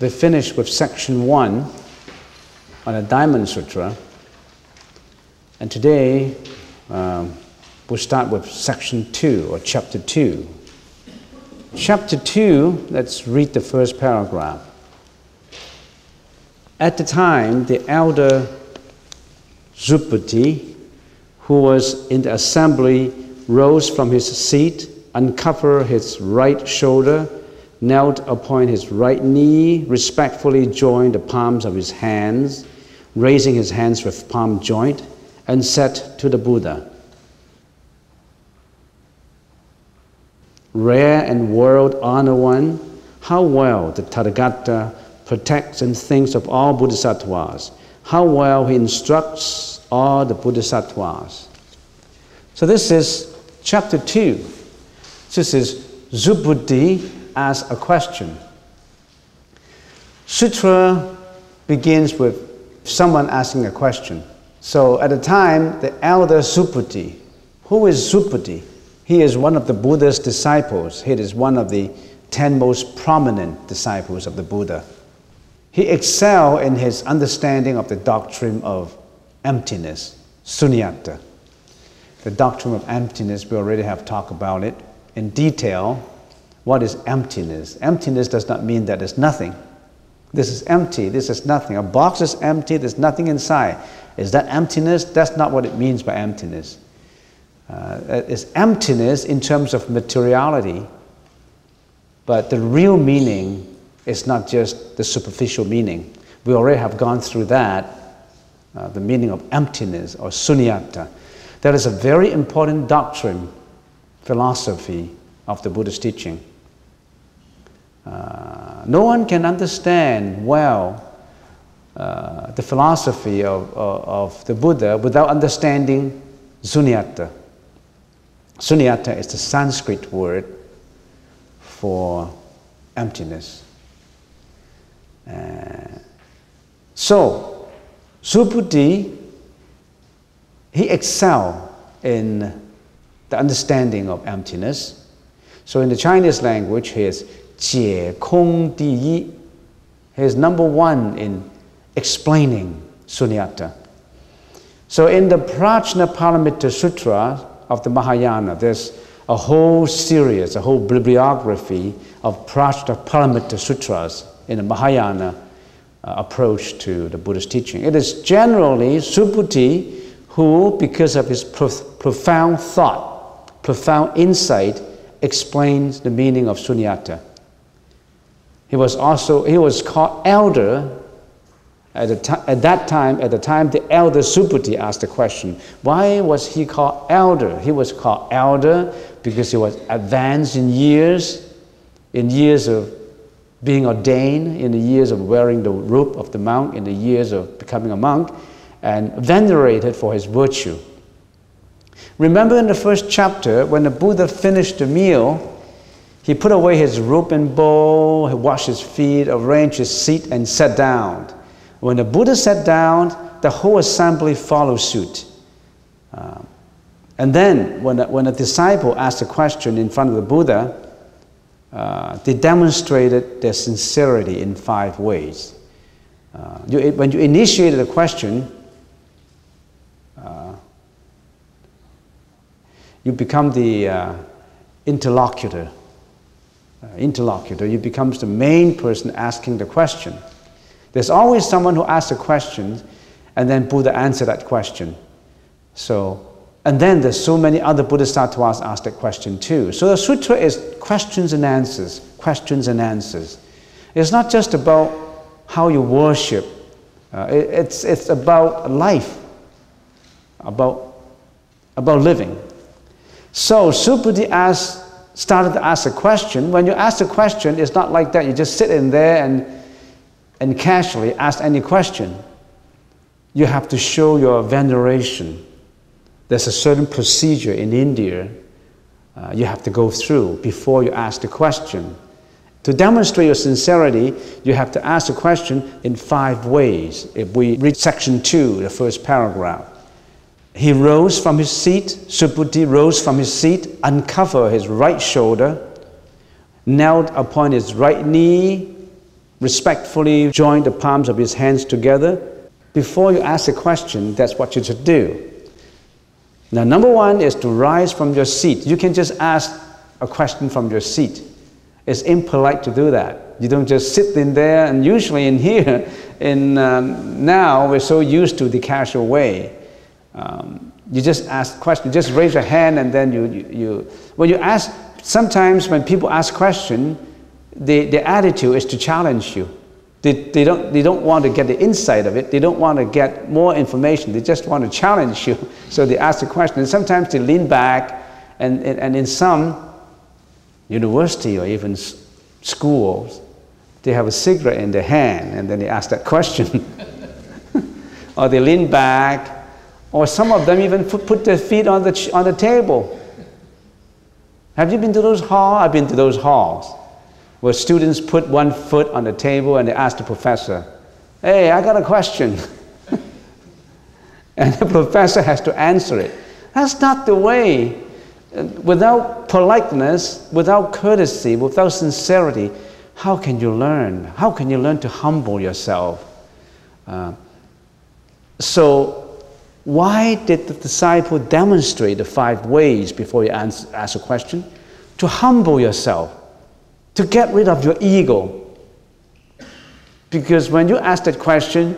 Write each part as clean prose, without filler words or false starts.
We finished with section 1 on the Diamond Sutra, and today we'll start with section 2 or chapter 2. Chapter 2, let's read the first paragraph. At the time, the elder Subhuti, who was in the assembly, rose from his seat, uncovered his right shoulder, knelt upon his right knee, respectfully joined the palms of his hands, raising his hands with palm joint, and said to the Buddha, "Rare and world-honored one, how well the Tathagata protects and thinks of all bodhisattvas, how well he instructs all the bodhisattvas." So this is chapter 2. This is Subhuti as a question. Sutra begins with someone asking a question. So at the time, the elder Subhuti, who is Subhuti? He is one of the Buddha's disciples. He is one of the 10 most prominent disciples of the Buddha. He excelled in his understanding of the doctrine of emptiness, sunyata. The doctrine of emptiness, we already have talked about it in detail. What is emptiness? Emptiness does not mean that there's nothing. This is empty, this is nothing. A box is empty, there's nothing inside. Is that emptiness? That's not what it means by emptiness. It's emptiness in terms of materiality, but the real meaning is not just the superficial meaning. We already have gone through that, the meaning of emptiness or sunyata. That is a very important doctrine, philosophy of the Buddha's teaching. No one can understand well the philosophy of the Buddha without understanding sunyata. Sunyata is the Sanskrit word for emptiness. So, Subhuti, he excelled in the understanding of emptiness. So in the Chinese language, he is 解空第一. He is number 1 in explaining sunyata. So in the Prajnaparamita Sutra of the Mahayana, there's a whole series, a whole bibliography of Prajnaparamita Sutras in the Mahayana approach to the Buddha's teaching. It is generally Subhuti who, because of his profound thought, profound insight, explains the meaning of sunyata. He was called elder at the time the elder Subhuti asked the question, why was he called elder? He was called elder because he was advanced in years of being ordained, in the years of wearing the robe of the monk, in the years of becoming a monk, and venerated for his virtue. Remember in the first chapter, when the Buddha finished the meal, he put away his robe and bowl, he washed his feet, arranged his seat, and sat down. When the Buddha sat down, the whole assembly followed suit. And then, when a disciple asked a question in front of the Buddha, they demonstrated their sincerity in 5 ways. When you initiated a question, you become the interlocutor. You become the main person asking the question. There's always someone who asks a question, and then Buddha answered that question. And then there's so many other bodhisattvas ask that question too. So the sutra is questions and answers, questions and answers. It's not just about how you worship. It's about life, about living. So Subhuti started to ask a question. When you ask a question, it's not like that. You just sit in there and casually ask any question. You have to show your veneration. There's a certain procedure in India you have to go through before you ask the question. To demonstrate your sincerity, you have to ask the question in 5 ways. If we read section 2, the first paragraph. He rose from his seat, Subhuti rose from his seat, uncovered his right shoulder, knelt upon his right knee, respectfully joined the palms of his hands together. Before you ask a question, that's what you should do. Now, number 1 is to rise from your seat. You can just ask a question from your seat. It's impolite to do that. You don't just sit in there, and usually in here, now we're so used to the casual way. You just ask questions, just raise your hand, and then when you ask, sometimes when people ask questions, the attitude is to challenge you. They don't want to get the insight of it. They don't want to get more information. They just want to challenge you. So they ask the question. And sometimes they lean back, and in some university or even schools, they have a cigarette in their hand, and then they ask that question. Or they lean back, or some of them even put their feet on the table. Have you been to those halls? I've been to those halls where students put one foot on the table and they ask the professor, "Hey, I got a question." And the professor has to answer it. That's not the way. Without politeness, without courtesy, without sincerity, how can you learn? How can you learn to humble yourself? So why did the disciple demonstrate the 5 ways before you ask a question? To humble yourself, to get rid of your ego. Because when you ask that question,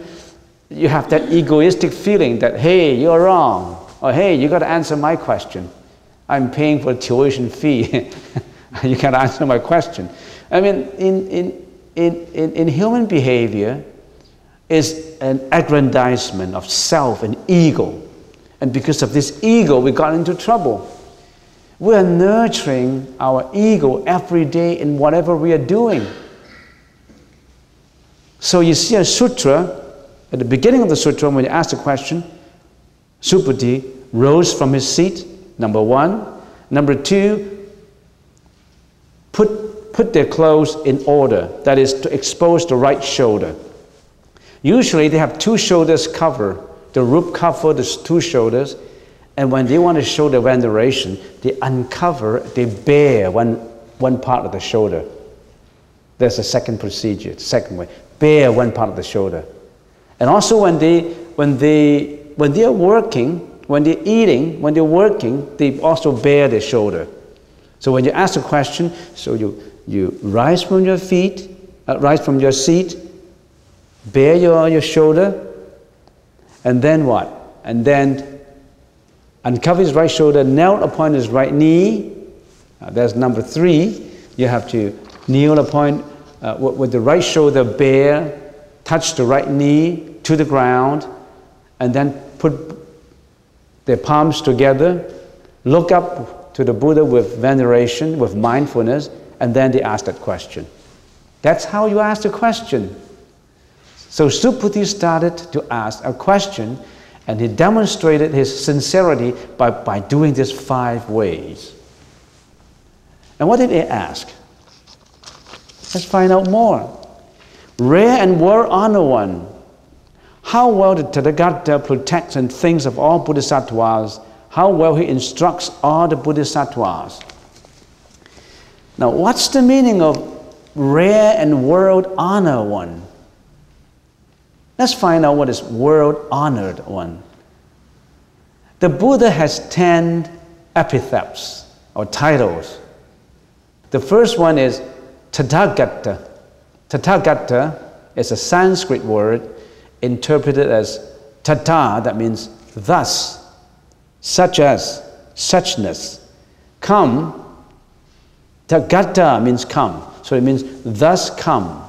you have that egoistic feeling that, hey, you're wrong, or hey, you got to answer my question. I'm paying for a tuition fee. You can't answer my question. I mean, in human behavior is an aggrandizement of self and ego. And because of this ego, we got into trouble. We are nurturing our ego every day in whatever we are doing. So you see a sutra, at the beginning of the sutra, when you ask the question, Subhuti rose from his seat, number 1. Number 2, put their clothes in order, that is to expose the right shoulder. Usually they have 2 shoulders covered. The robe covers the 2 shoulders, and when they want to show their veneration, they uncover, they bare one part of the shoulder. There's a second procedure, the second way. Bare one part of the shoulder. And also when they are working, when they're eating, when they're working, they also bare their shoulder. So when you ask a question, so you rise from your feet, rise from your seat, bare your shoulder, and then what? And then uncover his right shoulder, knelt upon his right knee. That's number 3. You have to kneel upon, with the right shoulder bare, touch the right knee to the ground, and then put their palms together, look up to the Buddha with veneration, with mindfulness, and then they ask that question. That's how you ask the question. So Subhuti started to ask a question, and he demonstrated his sincerity by doing these 5 ways. And what did he ask? Let's find out more. Rare and world-honored one, how well the Tathagata protects and thinks of all bodhisattvas, how well he instructs all the bodhisattvas. Now, what's the meaning of rare and world-honored one? Let's find out what is world-honored one. The Buddha has 10 epithets or titles. The first one is Tathagata. Tathagata is a Sanskrit word interpreted as tata, that means thus, such as, suchness. Come, Tathagata means come, so it means thus come.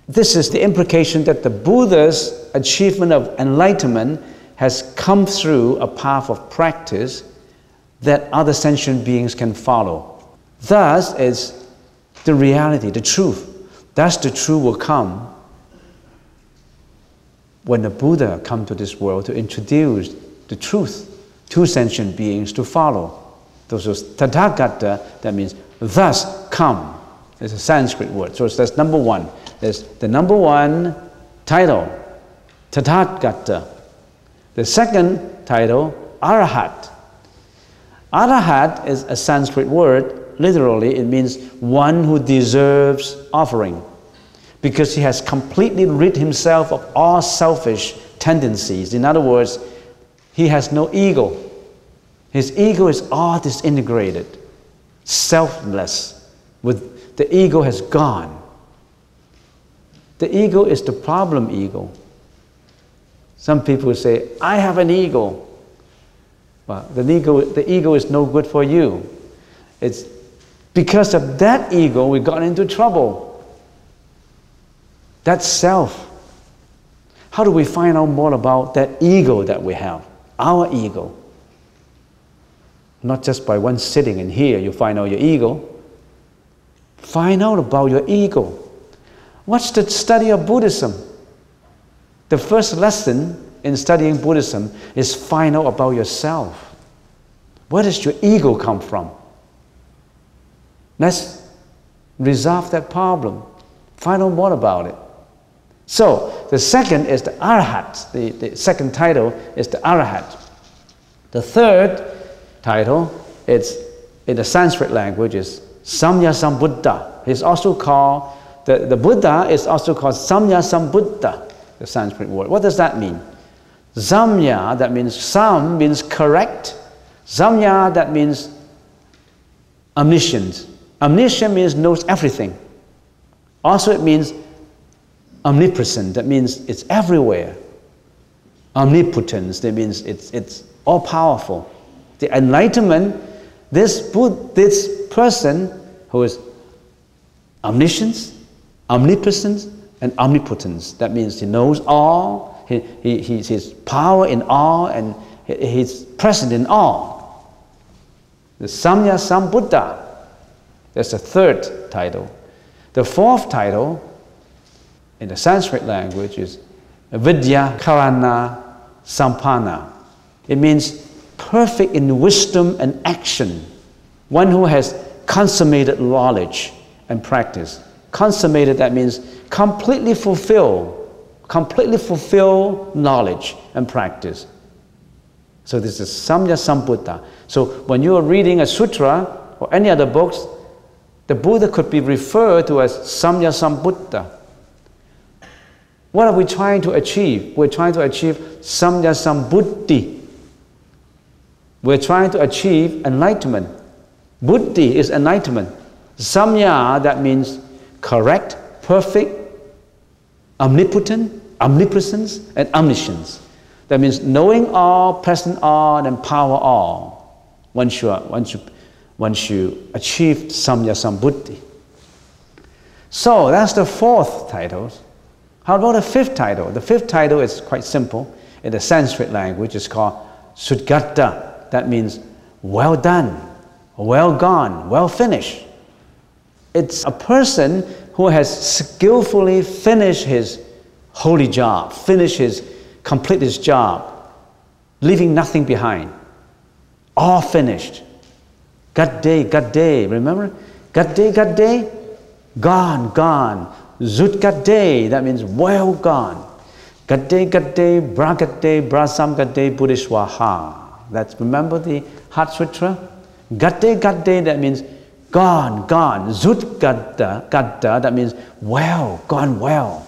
This is the implication that the Buddha's achievement of enlightenment has come through a path of practice that other sentient beings can follow. Thus is the reality, the truth. Thus the truth will come when the Buddha comes to this world to introduce the truth to sentient beings to follow. So Tathagata, that means thus come. It's a Sanskrit word. So that's number one. There's the number one title, Tathagata. The second title, Arahat. Arahat is a Sanskrit word. Literally, it means one who deserves offering, because he has completely rid himself of all selfish tendencies. In other words, he has no ego. His ego is all disintegrated, selfless. The ego has gone. The ego is the problem ego. Some people say, I have an ego. Well, the ego is no good for you. It's because of that ego we got into trouble. That's self. How do we find out more about that ego that we have? Our ego. Not just by one sitting in here, you find out your ego. Find out about your ego. What's the study of Buddhism? The first lesson in studying Buddhism is find out about yourself. Where does your ego come from? Let's resolve that problem. Find out more about it. So, the second is the Arahat. The second title is the Arahat. The third title, it's in the Sanskrit language, is Samyasambuddha. He's also called, the Buddha is also called Samyasambuddha, the Sanskrit word. What does that mean? Samya, that means sam, means correct. Samya, that means omniscient. Omniscient means knows everything. Also it means omnipresent, that means it's everywhere. Omnipotence, that means it's all powerful. The enlightenment, this person who is omniscience, omnipotence, and omnipotence. That means he knows all, he's power in all, and he's present in all. The Samyasambuddha. That's the third title. The fourth title in the Sanskrit language is Vidya Karana Sampanna. It means perfect in wisdom and action. One who has consummated knowledge and practice. Consummated, that means completely fulfill knowledge and practice. So this is Samyasambuddha. So when you are reading a sutra or any other books, the Buddha could be referred to as Samyasambuddha. What are we trying to achieve? We're trying to achieve Samyasambuddhi. We're trying to achieve enlightenment. Buddhi is enlightenment. Samya, that means correct, perfect, omnipotent, omnipresence, and omniscience. That means knowing all, present all, and power all. Once you achieve Samyasambuddhi. So that's the fourth title. How about the fifth title? The fifth title is quite simple. In the Sanskrit language, it's called Sudgata. That means well done, well gone, well finished. It's a person who has skillfully finished his holy job, complete his job, leaving nothing behind. All finished. Gadde, remember? Gadde, gone. Zutgadde, that means well gone. Gadde, bragadde, brasamgadde, buddhiswaha. That's, remember the Heart Sutra? Gadde, that means gone. Zutgadda, that means well, gone well.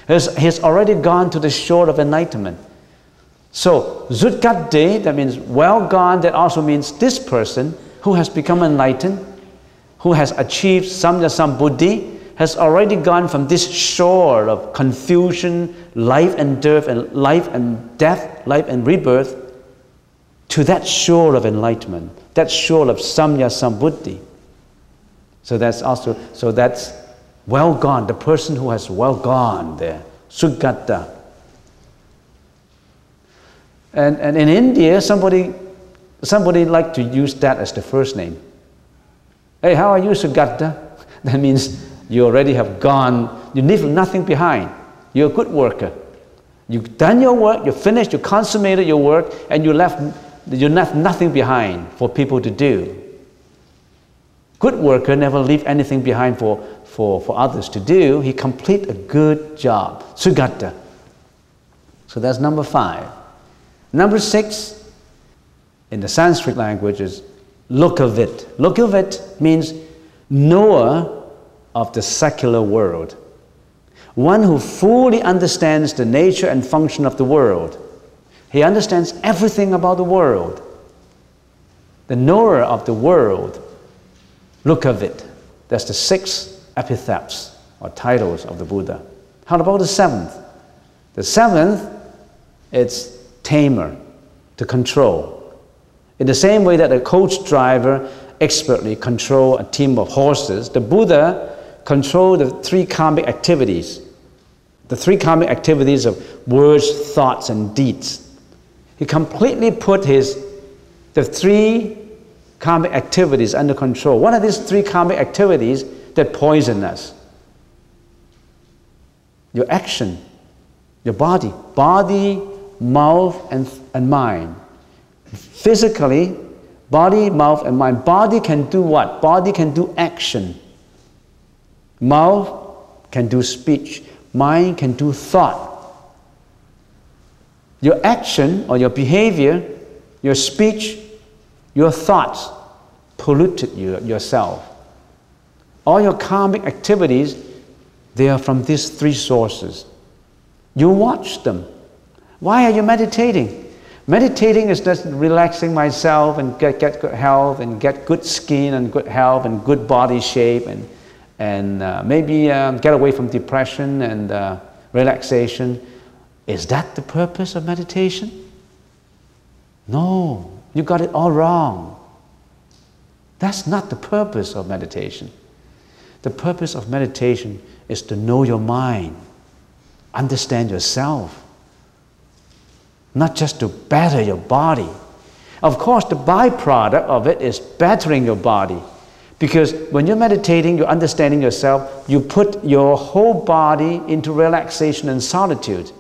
He's already gone to the shore of enlightenment. So, Zutgadde, that means well gone, that also means this person who has become enlightened, who has achieved Samyasambuddhi, has already gone from this shore of confusion, life and death, life and rebirth, to that shore of enlightenment, that shore of Samyasambuddhi. So that's well gone, the person who has well gone there, Sugata. And in India, somebody like to use that as the first name. Hey, how are you, Sugata? That means you already have gone, you leave nothing behind. You're a good worker. You've done your work, you finished, you consummated your work, and you left You left nothing behind for people to do. Good worker never leave anything behind for others to do. He complete a good job. Sugata. So that's number 5. Number 6, in the Sanskrit language, is Lokavit. Lokavit means knower of the secular world. One who fully understands the nature and function of the world. He understands everything about the world. The knower of the world, Lokavit. That's the 6 epithets or titles of the Buddha. How about the 7th? The 7th, it's tamer, to control. In the same way that a coach driver expertly control a team of horses, the Buddha controlled the 3 karmic activities. The 3 karmic activities of words, thoughts, and deeds. He completely put the 3 karmic activities under control. What are these 3 karmic activities that poison us? Your action, your body, mouth, and mind. Physically, body, mouth, and mind. Body can do what? Body can do action. Mouth can do speech. Mind can do thought. Your action or your behavior, your speech, your thoughts polluted yourself. All your karmic activities, they are from these 3 sources. You watch them. Why are you meditating? Meditating is just relaxing myself and get good health and get good skin and good health and good body shape and maybe get away from depression and relaxation. Is that the purpose of meditation? No, you got it all wrong. That's not the purpose of meditation. The purpose of meditation is to know your mind, understand yourself, not just to better your body. Of course, the byproduct of it is bettering your body. Because when you're meditating, you're understanding yourself, you put your whole body into relaxation and solitude.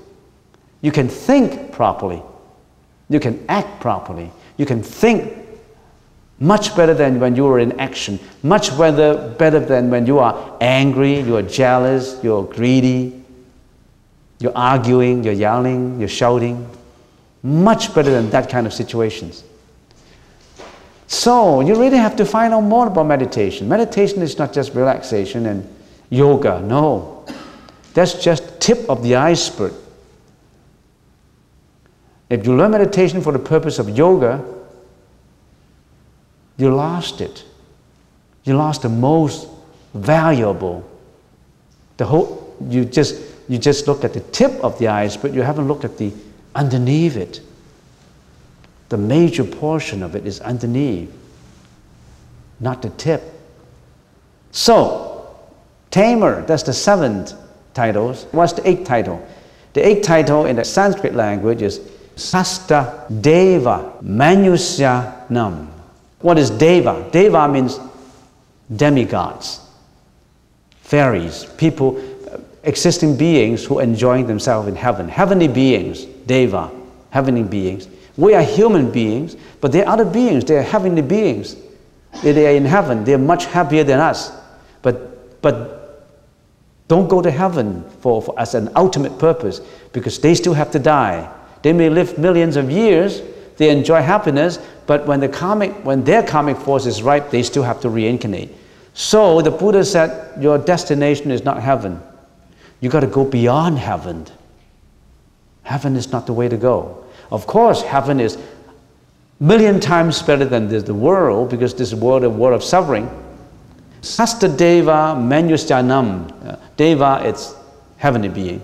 You can think properly. You can act properly. You can think much better than when you are in action. Much better than when you are angry, you are jealous, you're greedy, you're arguing, you're yelling, you're shouting. Much better than that kind of situations. So you really have to find out more about meditation. Meditation is not just relaxation and yoga, no. That's just tip of the iceberg. If you learn meditation for the purpose of yoga, you lost it. You lost the most valuable. You just look at the tip of the iceberg, you haven't looked at the underneath it. The major portion of it is underneath, not the tip. So, tamer, that's the 7th title. What's the 8th title? The 8th title in the Sanskrit language is Sasta Deva Manusyanam. What is Deva? Deva means demigods, fairies, people, existing beings who enjoy themselves in heaven. Heavenly beings, Deva, heavenly beings. We are human beings, but there are other beings, they are heavenly beings. They are in heaven, they are much happier than us. But don't go to heaven for as an ultimate purpose, because they still have to die. They may live millions of years, they enjoy happiness, but when their karmic force is ripe, they still have to reincarnate. So the Buddha said, your destination is not heaven. You got to go beyond heaven. Heaven is not the way to go. Of course, heaven is a million times better than the world, because this world is a world of suffering. Sasta Deva Manusyanam. Deva, it's heavenly being.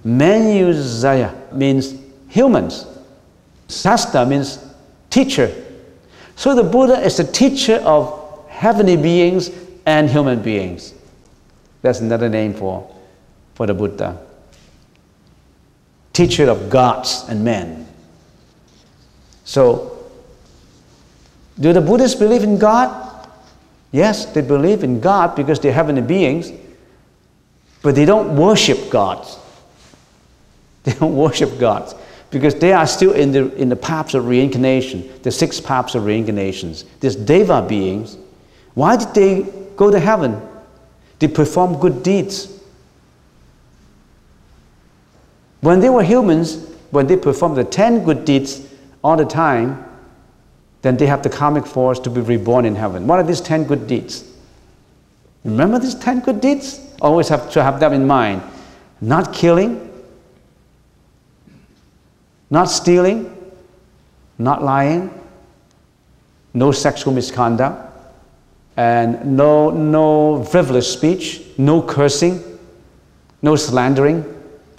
Manusaya means humans. Sasta means teacher. So the Buddha is the teacher of heavenly beings and human beings. That's another name for the Buddha. Teacher of gods and men. So, do the Buddhists believe in God? Yes, they believe in God because they're heavenly beings, but they don't worship gods. They don't worship gods. Because they are still in the paths of reincarnation, the 6 paths of reincarnations. These Deva beings, why did they go to heaven? They performed good deeds. When they were humans, when they performed the 10 good deeds all the time, then they have the karmic force to be reborn in heaven. What are these 10 good deeds? Remember these 10 good deeds? Always have to have them in mind. Not killing, not stealing, not lying, no sexual misconduct, and no frivolous speech, no cursing, no slandering,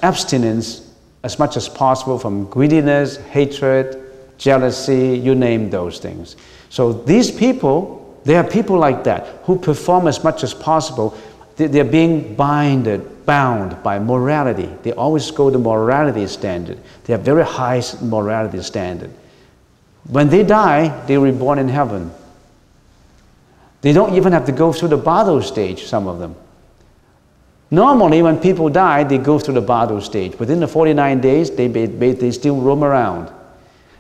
abstinence as much as possible from greediness, hatred, jealousy, you name those things. So these people, they are people like that who perform as much as possible. They're being bound by morality. They always go to morality standard. They have very high morality standard. When they die, they're reborn in heaven. They don't even have to go through the Bardo stage, some of them. Normally, when people die, they go through the Bardo stage. Within the 49 days, they still roam around.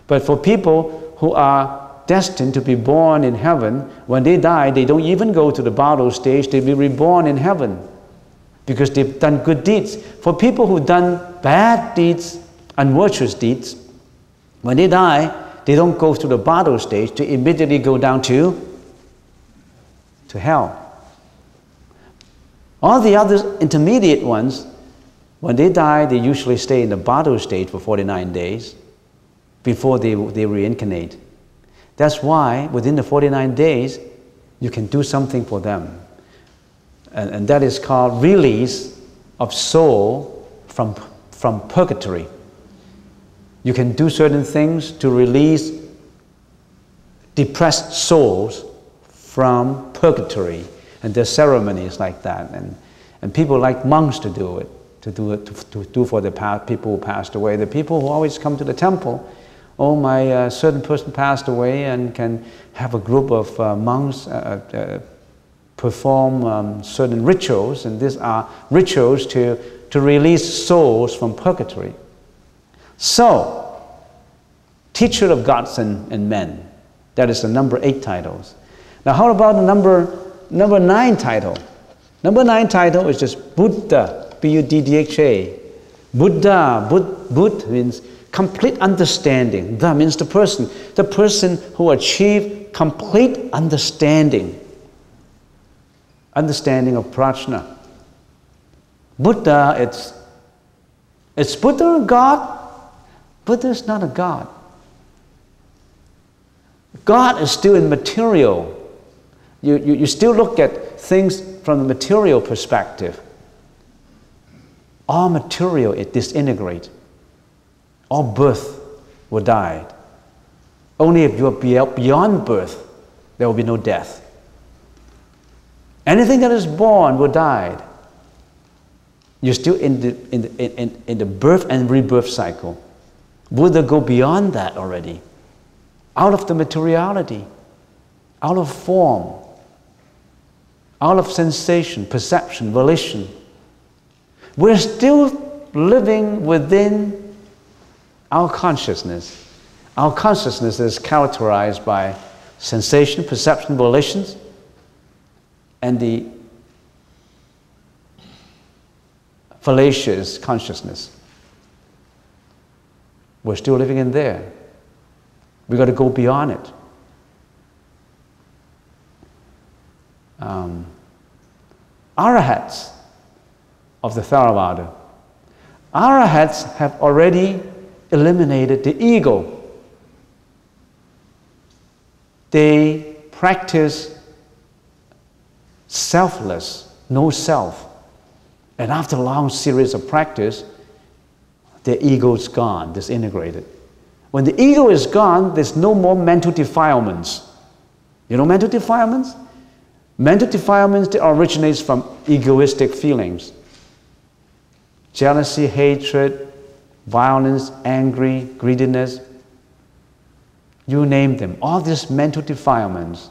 But for people who are destined to be born in heaven, when they die, they don't even go to the Bardo stage, they be reborn in heaven because they've done good deeds. For people who've done bad deeds, unvirtuous deeds, when they die, they don't go to the Bardo stage, they immediately go down to hell. All the other intermediate ones, when they die, they usually stay in the Bardo stage for 49 days before they reincarnate. That's why within the 49 days, you can do something for them. And that is called release of soul from purgatory. You can do certain things to release depressed souls from purgatory. And there's ceremonies like that. And people like monks to do it, to do for the people who passed away. The people who always come to the temple, oh, my certain person passed away, and can have a group of monks perform certain rituals, and these are rituals to release souls from purgatory. So, teacher of gods and men, that is the number 8 titles. Now how about the number 9 title? Number 9 title is just Buddha, B-U-D-D-H-A. Buddha, Bud means complete understanding. That means the person who achieved complete understanding of prajna. Buddha, it's Buddha a god? Buddha is not a god. God is still in material. You still look at things from the material perspective. All material is disintegrate. All birth will die. Only if you are beyond birth, there will be no death. Anything that is born will die. You're still in the birth and rebirth cycle. Buddha go beyond that already. Out of the materiality, out of form, out of sensation, perception, volition. We're still living within our consciousness. Our consciousness is characterized by sensation, perception, volitions, and the fallacious consciousness. We're still living in there. We've got to go beyond it. Arahats of the Theravada. Arahats have already eliminated the ego. They practice selfless, no self. And after a long series of practice, their ego is gone, disintegrated. When the ego is gone, there's no more mental defilements. You know mental defilements? Mental defilements that originates from egoistic feelings. Jealousy, hatred, violence, angry, greediness. You name them. All these mental defilements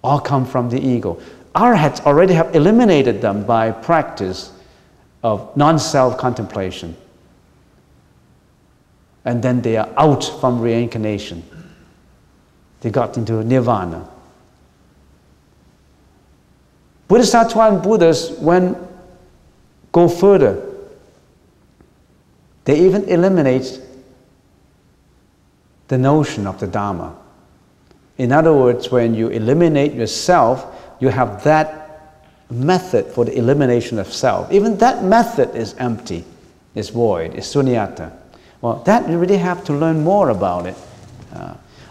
all come from the ego. Arhats already have eliminated them by practice of non-self contemplation. and then they are out from reincarnation. They got into nirvana. Bodhisattva and Buddhas go further. They even eliminate the notion of the Dharma. In other words, when you eliminate yourself, you have that method for the elimination of self. Even that method is empty, is void, is sunyata. Well, that you really have to learn more about it.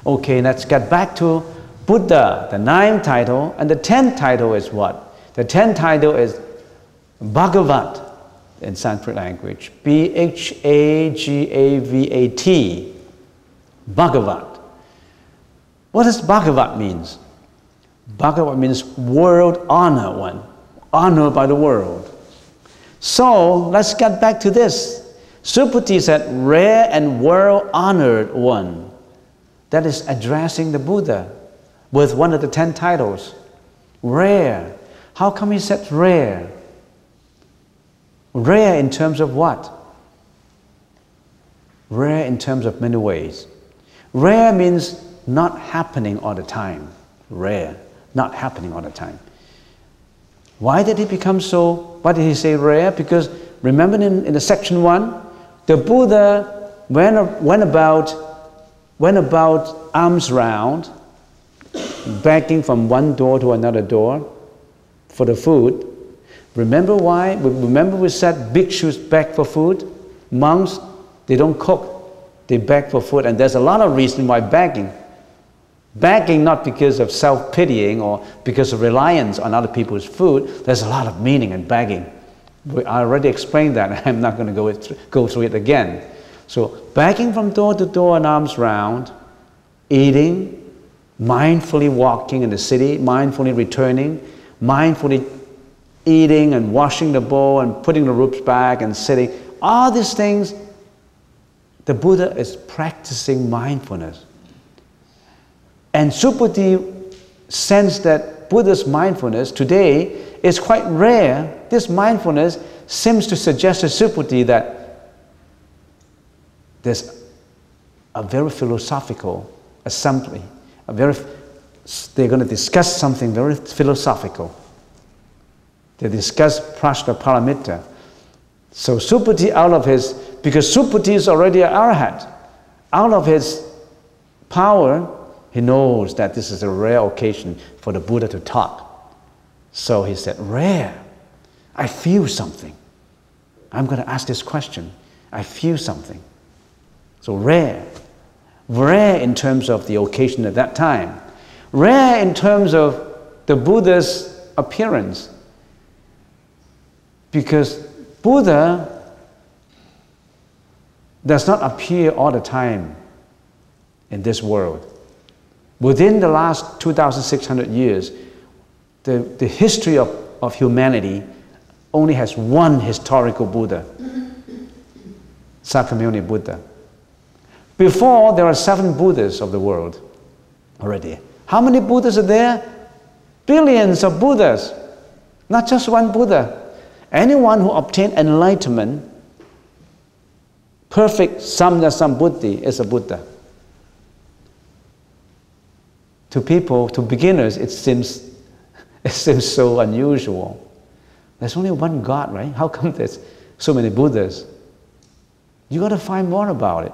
Okay, let's get back to Buddha, the 9th title, and the 10th title is what? The 10th title is Bhagavat in Sanskrit language. B-H-A-G-A-V-A-T. Bhagavat. What does Bhagavat means? Bhagavat means world honor one, honored by the world. So let's get back to this. Subhuti said, rare and world honored one. That is addressing the Buddha with one of the 10 titles. Rare. How come he said rare? Rare in terms of what? Rare in terms of many ways. Rare means not happening all the time. Rare, not happening all the time. Why did he become so, why did he say rare? Because remember in the section 1, the Buddha went about arms round, begging from one door to another door for the food. Remember why? Remember we said bhikshus beg for food? Monks, they don't cook. They beg for food, and there's a lot of reason why begging. Begging not because of self-pitying or because of reliance on other people's food. There's a lot of meaning in begging. I already explained that. I'm not going to go through it again. So begging from door to door and arms round, eating, mindfully walking in the city, mindfully returning, mindfully eating and washing the bowl and putting the ropes back and sitting. All these things, the Buddha is practicing mindfulness. And Subhuti sensed that Buddha's mindfulness today is quite rare. This mindfulness seems to suggest to Subhuti that there's a very philosophical assembly. They're going to discuss something very philosophical. They discuss Prajnaparamita. So Subhuti because Subhuti is already an arhat, out of his power, he knows that this is a rare occasion for the Buddha to talk. So he said, rare, I feel something. I'm going to ask this question. I feel something. So rare. Rare in terms of the occasion at that time. Rare in terms of the Buddha's appearance. Because Buddha does not appear all the time in this world. Within the last 2,600 years, the history of humanity only has one historical Buddha, Sakyamuni Buddha. Before, there are 7 Buddhas of the world already. How many Buddhas are there? Billions of Buddhas, not just one Buddha. Anyone who obtained enlightenment, perfect samya sambuddhi, is a Buddha. To people, to beginners, it seems so unusual. There's only one God, right? How come there's so many Buddhas? You got to find more about it.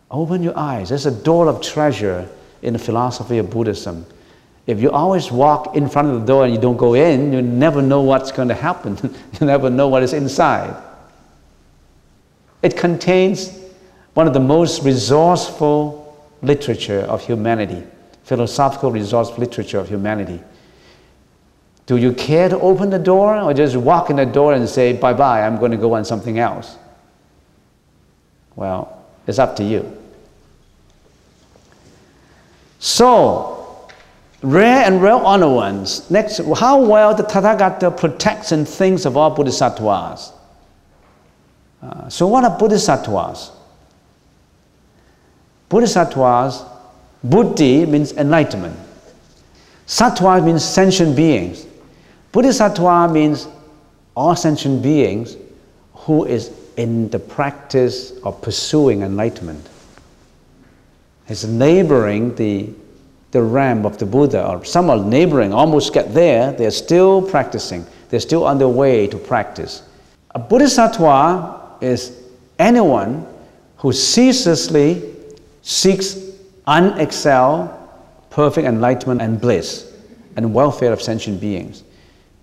Open your eyes. There's a door of treasure in the philosophy of Buddhism. If you always walk in front of the door and you don't go in, you never know what's going to happen. You never know what is inside. It contains one of the most resourceful literature of humanity, philosophical resource literature of humanity. Do you care to open the door or just walk in the door and say, bye-bye, I'm going to go on something else? Well, it's up to you. So, rare and well-honored ones. Next, how well the Tathagata protects and thinks of all bodhisattvas. So what are bodhisattvas? Bodhisattvas, buddhi means enlightenment. Sattva means sentient beings. Bodhisattva means all sentient beings who is in the practice of pursuing enlightenment. He's neighboring the realm of the Buddha, or some are neighboring, almost get there, they're still practicing. They're still on their way to practice. A Bodhisattva is anyone who ceaselessly seeks unexcelled, perfect enlightenment and bliss and welfare of sentient beings.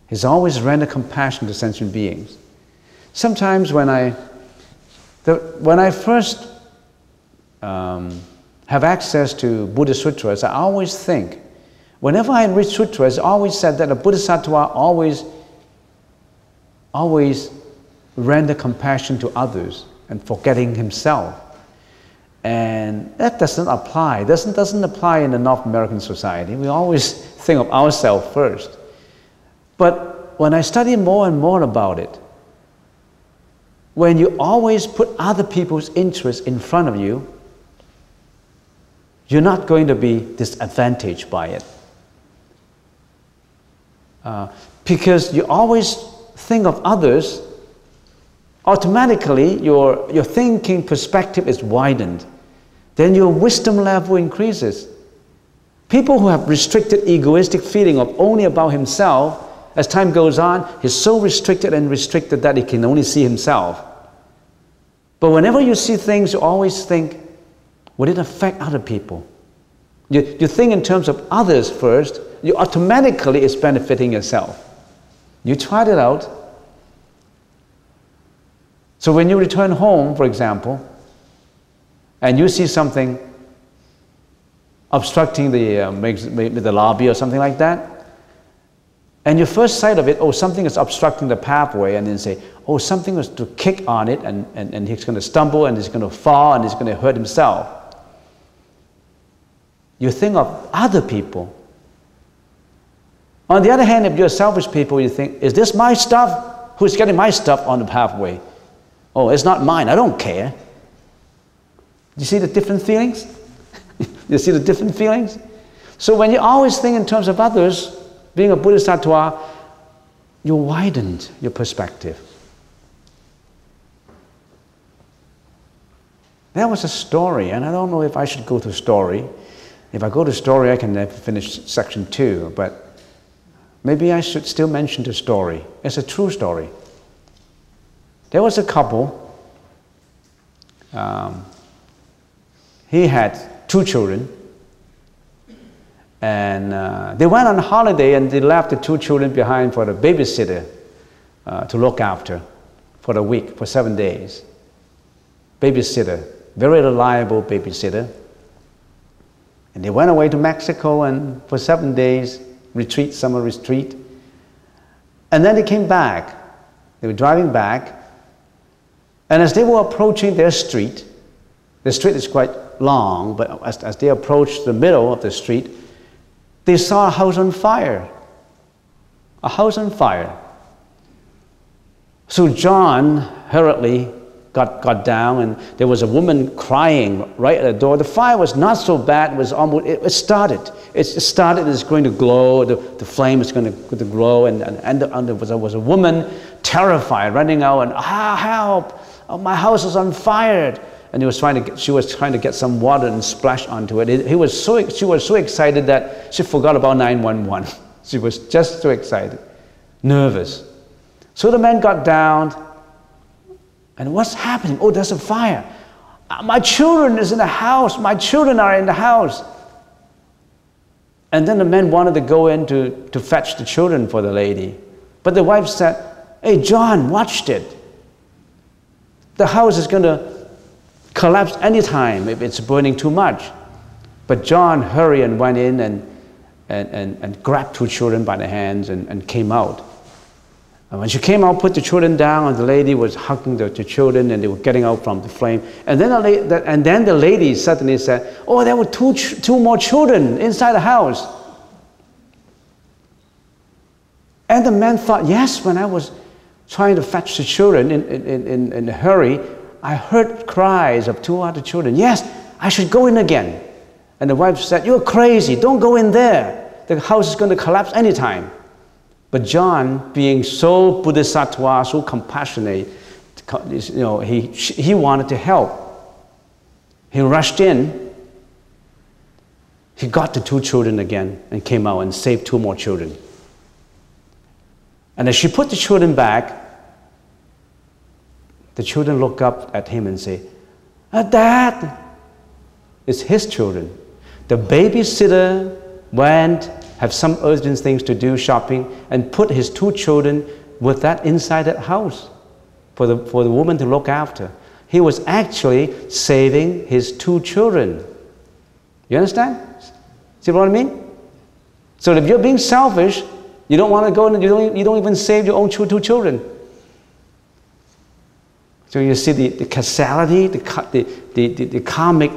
He's always render compassion to sentient beings. Sometimes when I first have access to Buddha Sutras, I always think, whenever I read sutras, I always said that a Bodhisattva always render compassion to others and forgetting himself. And that doesn't apply. Doesn't apply in the North American society. We always think of ourselves first. But when I study more and more about it, when you always put other people's interests in front of you, you're not going to be disadvantaged by it. Because you always think of others, automatically your thinking perspective is widened. Then your wisdom level increases. People who have restricted egoistic feeling of only about himself, as time goes on, he's so restricted that he can only see himself. But whenever you see things, you always think, would it affect other people? You think in terms of others first, you automatically is benefiting yourself. You tried it out. So when you return home, for example, and you see something obstructing the lobby or something like that, and your first sight of it, oh, something is obstructing the pathway, and then say, oh, something is to kick on it, and he's going to stumble, and he's going to fall, and he's going to hurt himself. You think of other people. On the other hand, if you're selfish people, you think, is this my stuff? Who's getting my stuff on the pathway? Oh, it's not mine, I don't care. You see the different feelings? You see the different feelings? So when you always think in terms of others, being a Bodhisattva, you widened your perspective. That was a story, and I don't know if I should go to story. If I go to story, I can never finish section 2, but maybe I should still mention the story. It's a true story. There was a couple. He had 2 children, and they went on holiday, and they left the 2 children behind for the babysitter to look after for a week, for 7 days. Babysitter, very reliable babysitter. And they went away to Mexico, and for 7 days, summer retreat. And then they came back. They were driving back. And as they were approaching their street, the street is quite long, but as they approached the middle of the street, they saw a house on fire. A house on fire. So John hurriedly got down, and there was a woman crying right at the door. The fire was not so bad. It started. It's going to glow. The flame is going to glow, and there was a woman terrified, running out, and help! Oh, my house is on fire! And she was trying to get some water and splash onto it. She was so excited that she forgot about 911. She was just so excited, nervous. So the man got down. And what's happening? Oh, there's a fire. My children is in the house. My children are in the house. And then the man wanted to go in to fetch the children for the lady. But the wife said, hey, John, watch it. The house is going to collapse anytime if it's burning too much. But John hurried and went in and grabbed 2 children by the hands and came out. And when she came out, put the children down, and the lady was hugging the children, and they were getting out from the flame. And then the lady suddenly said, oh, there were two more children inside the house. And the man thought, yes, when I was trying to fetch the children in a hurry, I heard cries of 2 other children. Yes, I should go in again. And the wife said, you're crazy, don't go in there. The house is going to collapse anytime. But John, being so bodhisattva, so compassionate, he wanted to help. He rushed in. He got the 2 children again and came out and saved 2 more children. And as she put the children back, the children look up at him and say, Dad, it's his children. The babysitter went, have some urgent things to do, shopping, and put his 2 children with that inside that house for the woman to look after. He was actually saving his 2 children. You understand? See what I mean? So if you're being selfish, you don't want to go and you don't even save your own 2 children. So you see the causality, the karmic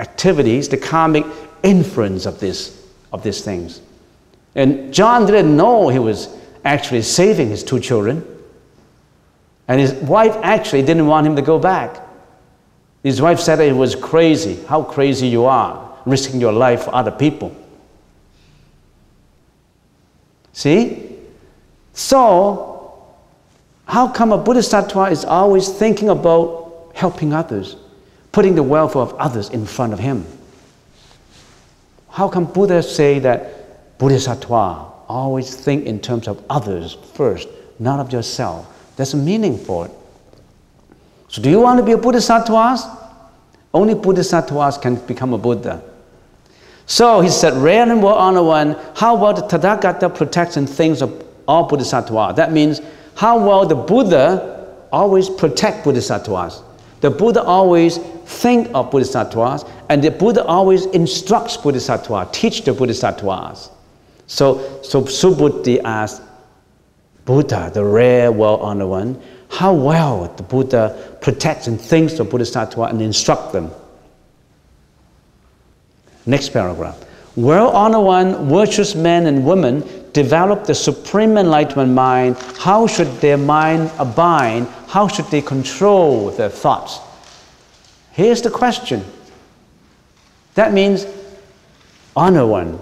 activities, the karmic influence of these things. And John didn't know he was actually saving his 2 children. And his wife actually didn't want him to go back. His wife said that he was crazy. How crazy you are, risking your life for other people. See? So, how come a Bodhisattva is always thinking about helping others, putting the welfare of others in front of him? How come Buddha say that Bodhisattva always think in terms of others first, not of yourself? There's a meaning for it. So do you want to be a Bodhisattva? Only Bodhisattvas can become a Buddha. So he said, rare and well-honored one, how well the Tathagata protects and thinks of all Bodhisattvas. That means how well the Buddha always protect Bodhisattvas. The Buddha always think of Bodhisattvas, and the Buddha always instructs Bodhisattvas, teach the Bodhisattvas. So Subhuti asked Buddha, the rare, well-honored one, how well the Buddha protects and thinks of Bodhisattvas and instructs them. Next paragraph. Well-honored one, virtuous men and women develop the supreme enlightenment mind. How should their mind abide? How should they control their thoughts? Here's the question. That means, honored one,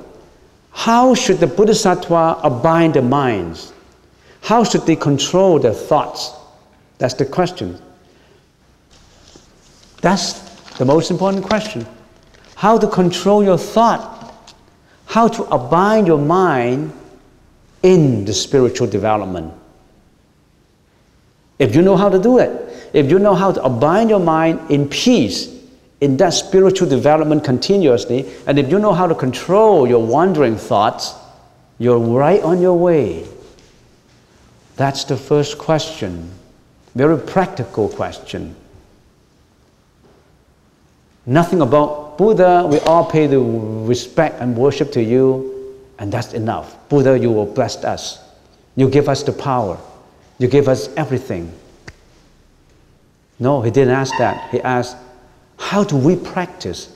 how should the Bodhisattva abide their minds? How should they control their thoughts? That's the question. That's the most important question. How to control your thought, how to abide your mind in the spiritual development. If you know how to do it, if you know how to abide your mind in peace, in that spiritual development continuously, and if you know how to control your wandering thoughts, you're right on your way. That's the first question. Very practical question. Nothing about Buddha, we all pay the respect and worship to you, and that's enough. Buddha, you will bless us. You give us the power. You give us everything. No, he didn't ask that. He asked, how do we practice?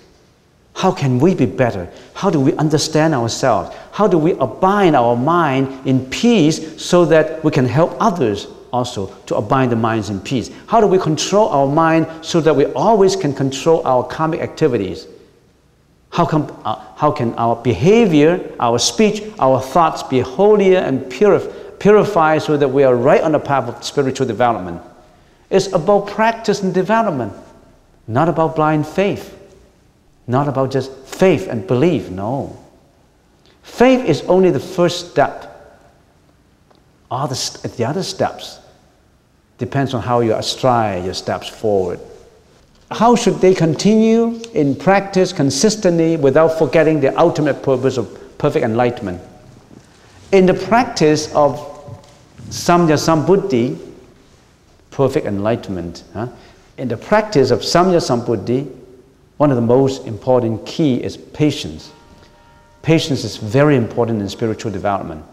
How can we be better? How do we understand ourselves? How do we abide our mind in peace so that we can help others also to abide the minds in peace? How do we control our mind so that we always can control our karmic activities? How can our behavior, our speech, our thoughts be holier and purified so that we are right on the path of spiritual development? It's about practice and development, not about blind faith, not about just faith and belief, no. Faith is only the first step. All the other steps depends on how you stride your steps forward. How should they continue in practice consistently without forgetting the ultimate purpose of perfect enlightenment? In the practice of Samya Sambuddhi, perfect enlightenment, in the practice of Samya Sambuddhi, one of the most important key is patience. Patience is very important in spiritual development.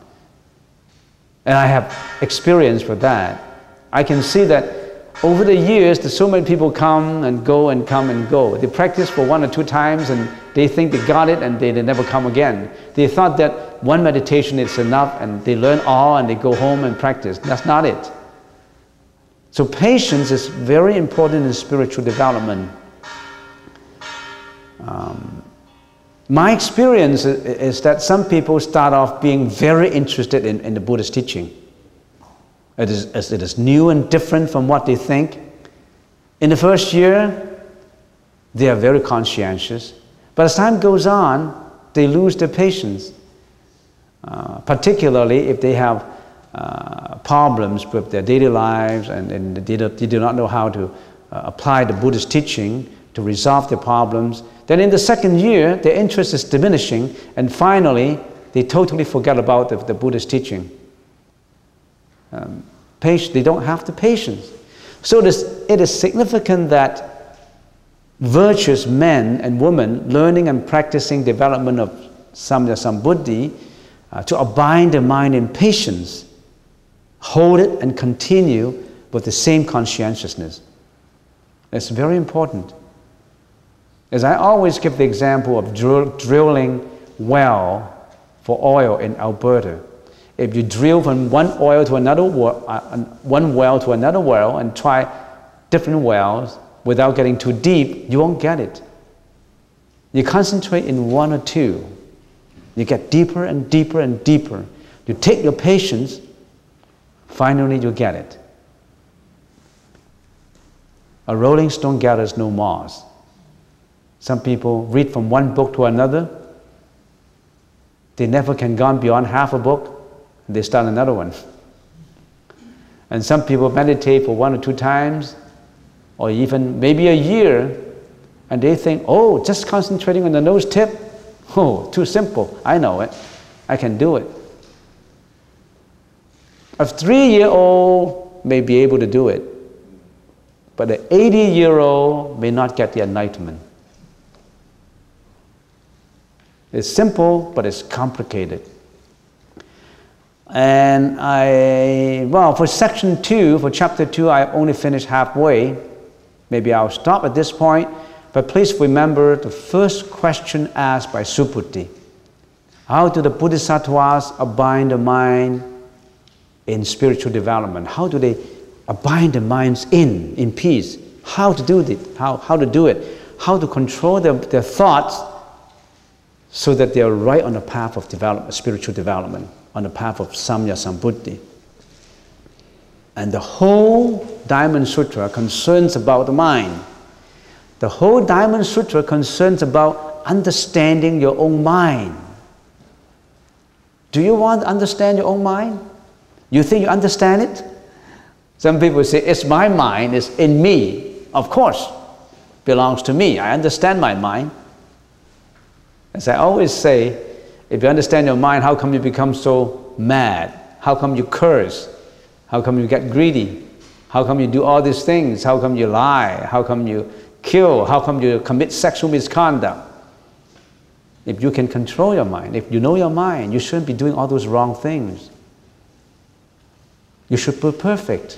And I have experience with that. I can see that over the years, there's so many people come and go and come and go. They practice for 1 or 2 times and they think they got it and they never come again. They thought that one meditation is enough and they learn all and they go home and practice. That's not it. So patience is very important in spiritual development. My experience is that some people start off being very interested in the Buddhist teaching. It is new and different from what they think. In the first year, they are very conscientious. But as time goes on, they lose their patience. Particularly if they have problems with their daily lives and they do not know how to apply the Buddhist teaching to resolve their problems. Then in the second year, their interest is diminishing, and finally, they totally forget about the Buddhist teaching. They don't have the patience. So it is significant that virtuous men and women learning and practicing development of Samya Sambuddhi to abide the mind in patience, hold it and continue with the same conscientiousness. It's very important. As I always give the example of drilling well for oil in Alberta. If you drill from one well to another well and try different wells without getting too deep, you won't get it. You concentrate in one or two. You get deeper and deeper and deeper. You take your patience, finally you get it. A rolling stone gathers no moss. Some people read from one book to another. They never can go beyond half a book. They start another one. And some people meditate for 1 or 2 times, or even maybe a year, and they think, oh, just concentrating on the nose tip, oh, too simple. I know it. I can do it. A 3-year-old may be able to do it, but an 80-year-old may not get the enlightenment. It's simple, but it's complicated. And for section 2, for chapter 2, I only finished halfway. Maybe I'll stop at this point, but please remember the first question asked by Subhuti. How do the Bodhisattvas abide the mind in spiritual development? How do they abide the minds in peace? How to do it? How to do it? How to control their thoughts so that they are right on the path of development, spiritual development, on the path of Samya Sambuddhi. And the whole Diamond Sutra concerns about the mind. The whole Diamond Sutra concerns about understanding your own mind. Do you want to understand your own mind? You think you understand it? Some people say, it's my mind, it's in me. Of course, belongs to me. I understand my mind. As I always say, if you understand your mind, how come you become so mad? How come you curse? How come you get greedy? How come you do all these things? How come you lie? How come you kill? How come you commit sexual misconduct? If you can control your mind, if you know your mind, you shouldn't be doing all those wrong things. You should be perfect.